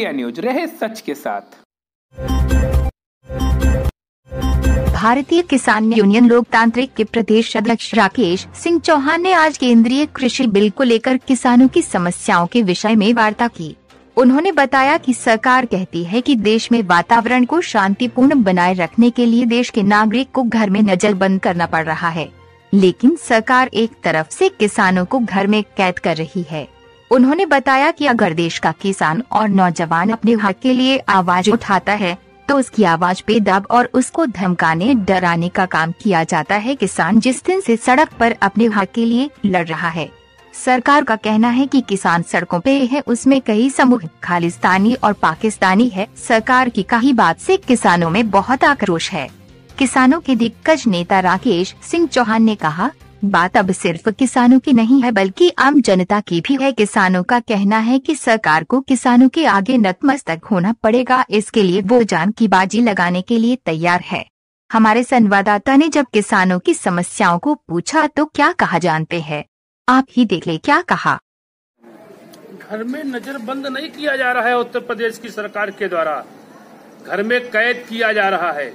India news, रहे सच के साथ। भारतीय किसान यूनियन लोकतांत्रिक के प्रदेश अध्यक्ष राकेश सिंह चौहान ने आज केंद्रीय कृषि बिल को लेकर किसानों की समस्याओं के विषय में वार्ता की। उन्होंने बताया कि सरकार कहती है कि देश में वातावरण को शांतिपूर्ण बनाए रखने के लिए देश के नागरिक को घर में नजरबंद करना पड़ रहा है, लेकिन सरकार एक तरफ से किसानों को घर में कैद कर रही है। उन्होंने बताया कि अगर देश का किसान और नौजवान अपने हक के लिए आवाज उठाता है तो उसकी आवाज पे दब और उसको धमकाने डराने का काम किया जाता है। किसान जिस दिन से सड़क पर अपने हक के लिए लड़ रहा है, सरकार का कहना है कि किसान सड़कों पे है, उसमें कई समूह खालिस्तानी और पाकिस्तानी है। सरकार की कही बात से किसानों में बहुत आक्रोश है। किसानों के दिग्गज नेता राकेश सिंह चौहान ने कहा, बात अब सिर्फ किसानों की नहीं है बल्कि आम जनता की भी है। किसानों का कहना है कि सरकार को किसानों के आगे नतमस्तक होना पड़ेगा, इसके लिए वो जान की बाजी लगाने के लिए तैयार है। हमारे संवाददाता ने जब किसानों की समस्याओं को पूछा तो क्या कहा जानते हैं, आप ही देख ले क्या कहा। घर में नजरबंद नहीं किया जा रहा है उत्तर प्रदेश की सरकार के द्वारा, घर में कैद किया जा रहा है।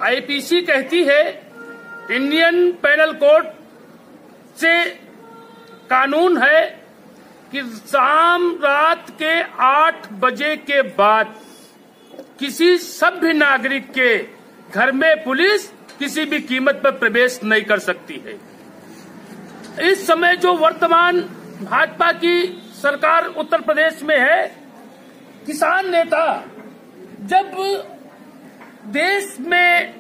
आईपीसी कहती है, इंडियन पेनल कोड से कानून है कि शाम रात के 8 बजे के बाद किसी सभ्य नागरिक के घर में पुलिस किसी भी कीमत पर प्रवेश नहीं कर सकती है। इस समय जो वर्तमान भाजपा की सरकार उत्तर प्रदेश में है, किसान नेता जब देश में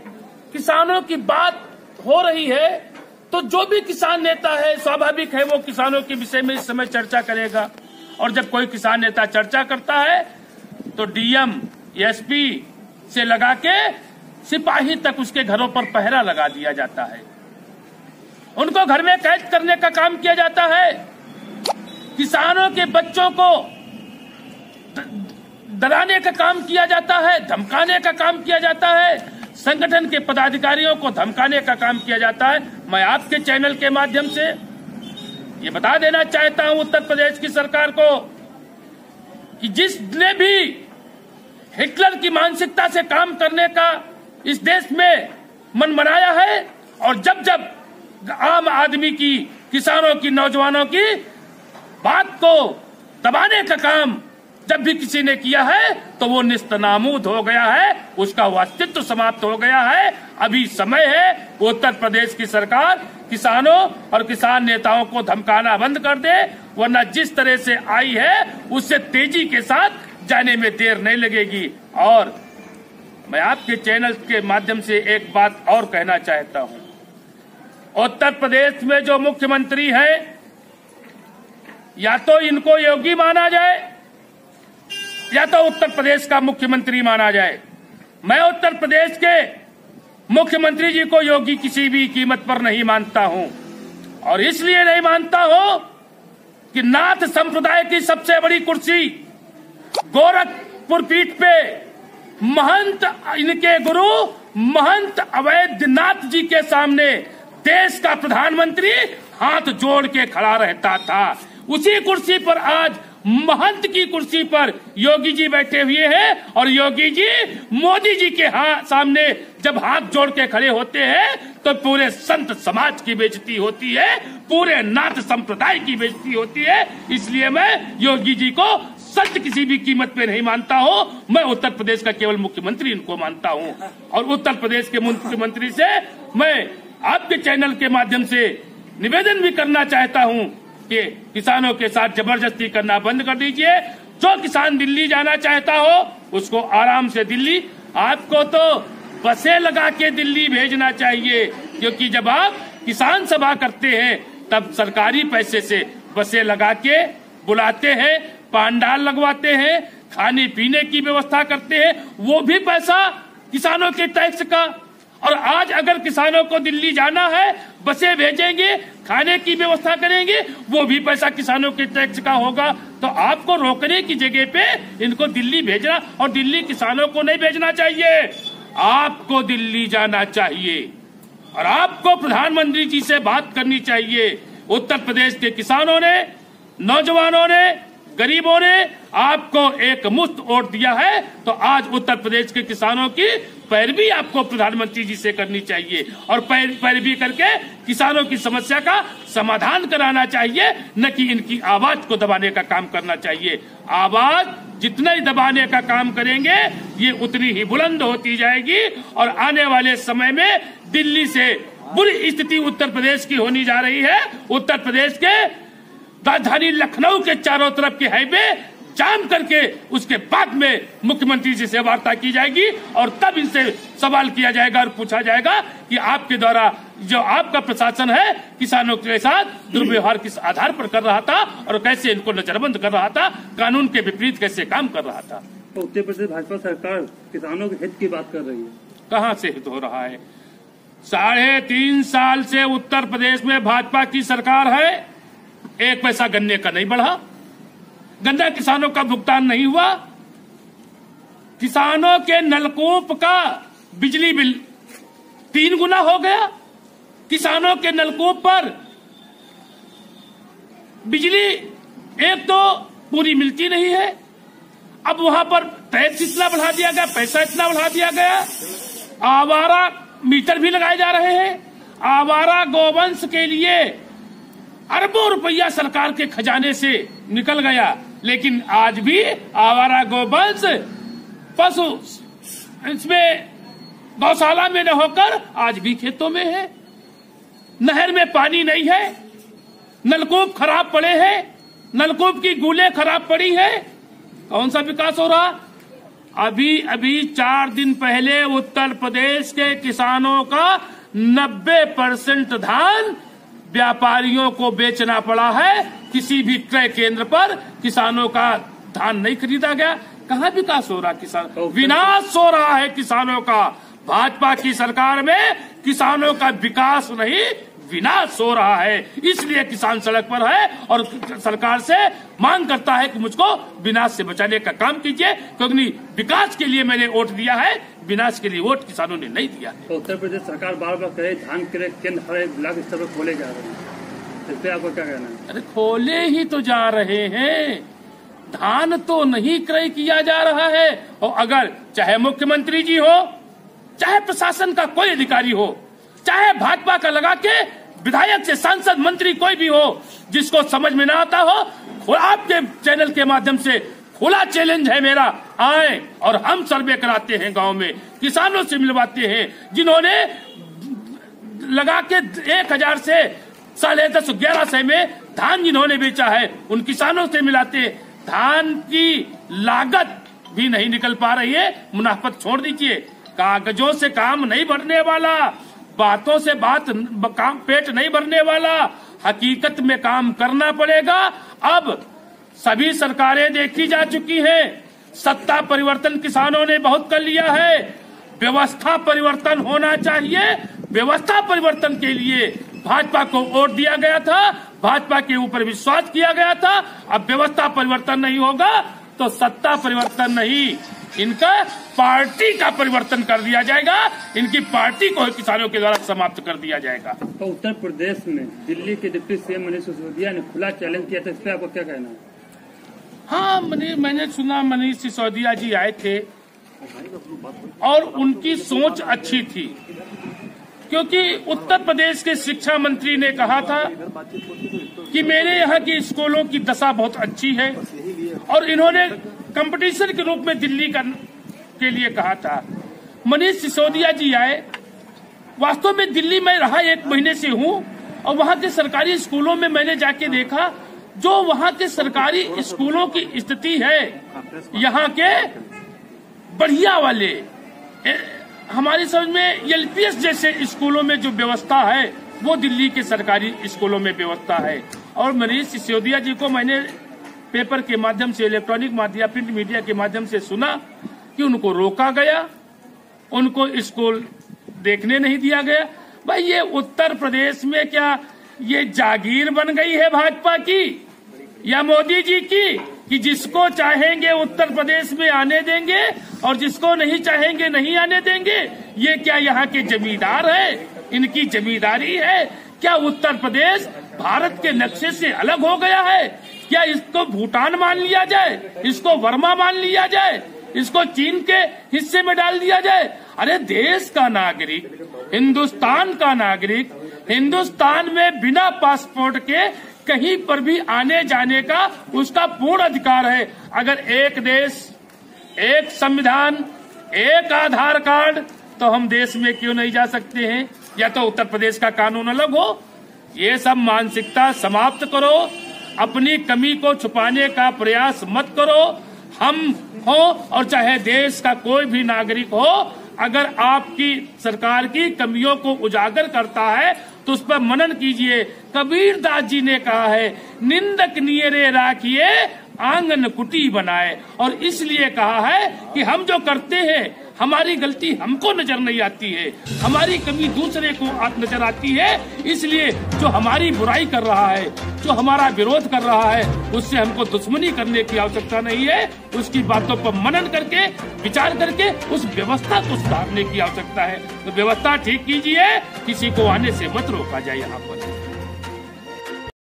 किसानों की बात हो रही है तो जो भी किसान नेता है स्वाभाविक है वो किसानों के विषय में इस समय चर्चा करेगा। और जब कोई किसान नेता चर्चा करता है तो डीएम एसपी से लगा के सिपाही तक उसके घरों पर पहरा लगा दिया जाता है, उनको घर में कैद करने का काम किया जाता है। किसानों के बच्चों को डराने का काम किया जाता है, धमकाने का काम किया जाता है, संगठन के पदाधिकारियों को धमकाने का काम किया जाता है। मैं आपके चैनल के माध्यम से ये बता देना चाहता हूं उत्तर प्रदेश की सरकार को कि जिसने भी हिटलर की मानसिकता से काम करने का इस देश में मन बनाया है और जब जब आम आदमी की, किसानों की, नौजवानों की बात को दबाने का काम जब भी किसी ने किया है तो वो निस्तनाबूद हो गया है, उसका अस्तित्व समाप्त हो गया है। अभी समय है उत्तर प्रदेश की सरकार किसानों और किसान नेताओं को धमकाना बंद कर दे, वरना जिस तरह से आई है उससे तेजी के साथ जाने में देर नहीं लगेगी। और मैं आपके चैनल के माध्यम से एक बात और कहना चाहता हूं, उत्तर प्रदेश में जो मुख्यमंत्री हैं या तो इनको योगी माना जाए या तो उत्तर प्रदेश का मुख्यमंत्री माना जाए। मैं उत्तर प्रदेश के मुख्यमंत्री जी को योगी किसी भी कीमत पर नहीं मानता हूं, और इसलिए नहीं मानता हूं कि नाथ संप्रदाय की सबसे बड़ी कुर्सी गोरखपुर पीठ पे महंत, इनके गुरु महंत अवैधनाथ जी के सामने देश का प्रधानमंत्री हाथ जोड़ के खड़ा रहता था। उसी कुर्सी पर आज महंत की कुर्सी पर योगी जी बैठे हुए हैं, और योगी जी मोदी जी के सामने जब हाथ जोड़ के खड़े होते हैं तो पूरे संत समाज की बेइज्जती होती है, पूरे नाथ संप्रदाय की बेइज्जती होती है। इसलिए मैं योगी जी को संत किसी भी कीमत पे नहीं मानता हूं, मैं उत्तर प्रदेश का केवल मुख्यमंत्री इनको मानता हूं। और उत्तर प्रदेश के मुख्यमंत्री से मैं आपके चैनल के माध्यम से निवेदन भी करना चाहता हूं कि किसानों के साथ जबरदस्ती करना बंद कर दीजिए। जो किसान दिल्ली जाना चाहता हो उसको आराम से दिल्ली, आपको तो बसें लगा के दिल्ली भेजना चाहिए, क्योंकि जब आप किसान सभा करते हैं तब सरकारी पैसे से बसें लगा के बुलाते हैं, पंडाल लगवाते हैं, खाने पीने की व्यवस्था करते हैं, वो भी पैसा किसानों के टैक्स का। और आज अगर किसानों को दिल्ली जाना है, बसें भेजेंगे, खाने की व्यवस्था करेंगे, वो भी पैसा किसानों के टैक्स का होगा। तो आपको रोकने की जगह पे इनको दिल्ली भेजना, और दिल्ली किसानों को नहीं भेजना चाहिए, आपको दिल्ली जाना चाहिए और आपको प्रधानमंत्री जी से बात करनी चाहिए। उत्तर प्रदेश के किसानों ने, नौजवानों ने, गरीबों ने आपको एक मुफ्त वोट दिया है, तो आज उत्तर प्रदेश के किसानों की पैरवी आपको प्रधानमंत्री जी से करनी चाहिए और पैरवी करके किसानों की समस्या का समाधान कराना चाहिए, न कि इनकी आवाज को दबाने का काम करना चाहिए। आवाज जितना ही दबाने का काम करेंगे ये उतनी ही बुलंद होती जाएगी और आने वाले समय में दिल्ली से बुरी स्थिति उत्तर प्रदेश की होनी जा रही है। उत्तर प्रदेश के राजधानी लखनऊ के चारों तरफ के हाईवे जाम करके उसके बाद में मुख्यमंत्री जी से वार्ता की जाएगी और तब इनसे सवाल किया जाएगा और पूछा जाएगा कि आपके द्वारा जो आपका प्रशासन है किसानों के साथ दुर्व्यवहार किस आधार पर कर रहा था और कैसे इनको नजरबंद कर रहा था, कानून के विपरीत कैसे काम कर रहा था। तो उत्तर प्रदेश भाजपा सरकार किसानों के हित की बात कर रही है, कहाँ से हित हो रहा है? 3.5 साल से उत्तर प्रदेश में भाजपा की सरकार है, एक पैसा गन्ने का नहीं बढ़ा, गन्ना किसानों का भुगतान नहीं हुआ, किसानों के नलकूप का बिजली बिल 3 गुना हो गया, किसानों के नलकूप पर बिजली एक तो पूरी मिलती नहीं है, अब वहां पर टैक्स इतना बढ़ा दिया गया, पैसा इतना बढ़ा दिया गया, आवारा मीटर भी लगाए जा रहे हैं। आवारा गोवंश के लिए अरबों रुपया सरकार के खजाने से निकल गया, लेकिन आज भी आवारा गोवंश पशु इसमें गौशाला में न होकर आज भी खेतों में है। नहर में पानी नहीं है, नलकूप खराब पड़े हैं, नलकूप की गूलें खराब पड़ी है, कौन सा विकास हो रहा? अभी 4 दिन पहले उत्तर प्रदेश के किसानों का 90% धान व्यापारियों को बेचना पड़ा है। किसी भी क्रय केंद्र पर किसानों का धान नहीं खरीदा गया। कहाँ विकास हो रहा? किसान विनाश हो रहा है किसानों का। भाजपा की सरकार में किसानों का विकास नहीं विनाश हो रहा है, इसलिए किसान सड़क पर है और सरकार से मांग करता है कि मुझको विनाश से बचाने का काम कीजिए, क्योंकि विकास के लिए मैंने वोट दिया है, विनाश के लिए वोट किसानों ने नहीं दिया। तो उत्तर प्रदेश सरकार बार बार कहे धान क्रय केंद्र हर ब्लॉक स्तर पर खोले जा रहे हैं, इस पे आपको क्या कहना है? अरे खोले ही तो जा रहे हैं, धान तो नहीं क्रय किया जा रहा है। और अगर चाहे मुख्यमंत्री जी हो, चाहे प्रशासन का कोई अधिकारी हो, चाहे भाजपा का लगा के विधायक से सांसद मंत्री कोई भी हो, जिसको समझ में ना आता हो, आपके चैनल के माध्यम से खुला चैलेंज है मेरा, आए और हम सर्वे कराते हैं, गांव में किसानों से मिलवाते हैं, जिन्होंने लगा के 1000 से 10.5 1100 में धान जिन्होंने बेचा है, उन किसानों से मिलाते हैं। धान की लागत भी नहीं निकल पा रही है, मुनाफत छोड़ दीजिए, कागजों से काम नहीं बढ़ने वाला, बातों से काम पेट नहीं भरने वाला, हकीकत में काम करना पड़ेगा। अब सभी सरकारें देखी जा चुकी हैं, सत्ता परिवर्तन किसानों ने बहुत कर लिया है, व्यवस्था परिवर्तन होना चाहिए। व्यवस्था परिवर्तन के लिए भाजपा को वोट दिया गया था, भाजपा के ऊपर विश्वास किया गया था। अब व्यवस्था परिवर्तन नहीं होगा तो सत्ता परिवर्तन नहीं, इनका पार्टी का परिवर्तन कर दिया जाएगा, इनकी पार्टी को किसानों के द्वारा समाप्त कर दिया जाएगा। तो उत्तर प्रदेश में दिल्ली के डिप्टी सीएम मनीष सिसोदिया ने खुला चैलेंज किया था, इस पे आपको क्या कहना है? हाँ, मैंने सुना मनीष सिसोदिया जी आए थे और उनकी सोच अच्छी थी, क्योंकि उत्तर प्रदेश के शिक्षा मंत्री ने कहा था कि मेरे यहाँ की स्कूलों की दशा बहुत अच्छी है और इन्होंने कंपटीशन के रूप में दिल्ली के लिए कहा था। मनीष सिसोदिया जी आए, वास्तव में दिल्ली में रहा 1 महीने से हूँ और वहाँ के सरकारी स्कूलों में मैंने जाके देखा, जो वहाँ के सरकारी स्कूलों की स्थिति है, यहाँ के बढ़िया वाले हमारी समझ में LPS जैसे स्कूलों में जो व्यवस्था है वो दिल्ली के सरकारी स्कूलों में व्यवस्था है। और मनीष सिसोदिया जी को मैंने पेपर के माध्यम से, इलेक्ट्रॉनिक माध्यम, प्रिंट मीडिया के माध्यम से सुना कि उनको रोका गया, उनको स्कूल देखने नहीं दिया गया। भाई ये उत्तर प्रदेश में क्या ये जागीर बन गई है भाजपा की या मोदी जी की, कि जिसको चाहेंगे उत्तर प्रदेश में आने देंगे और जिसको नहीं चाहेंगे नहीं आने देंगे? ये क्या यहाँ के जमींदार है? इनकी जमींदारी है क्या उत्तर प्रदेश भारत के नक्शे से अलग हो गया है? क्या इसको भूटान मान लिया जाए, इसको वर्मा मान लिया जाए, इसको चीन के हिस्से में डाल दिया जाए? अरे देश का नागरिक, हिंदुस्तान का नागरिक, हिंदुस्तान में बिना पासपोर्ट के कहीं पर भी आने जाने का उसका पूर्ण अधिकार है। अगर एक देश, एक संविधान, एक आधार कार्ड, तो हम देश में क्यों नहीं जा सकते हैं? या तो उत्तर प्रदेश का कानून अलग हो। ये सब मानसिकता समाप्त करो, अपनी कमी को छुपाने का प्रयास मत करो। हम हो और चाहे देश का कोई भी नागरिक हो, अगर आपकी सरकार की कमियों को उजागर करता है तो उस पर मनन कीजिए। कबीर दास जी ने कहा है, निंदक नियरे राखिए आंगन कुटी बनाए। और इसलिए कहा है कि हम जो करते हैं, हमारी गलती हमको नजर नहीं आती है, हमारी कमी दूसरे को नजर आती है। इसलिए जो हमारी बुराई कर रहा है, जो हमारा विरोध कर रहा है, उससे हमको दुश्मनी करने की आवश्यकता नहीं है। उसकी बातों पर मनन करके, विचार करके उस व्यवस्था को सुधारने की आवश्यकता है। तो व्यवस्था ठीक कीजिए, किसी को आने से मत रोका जाए यहाँ पर।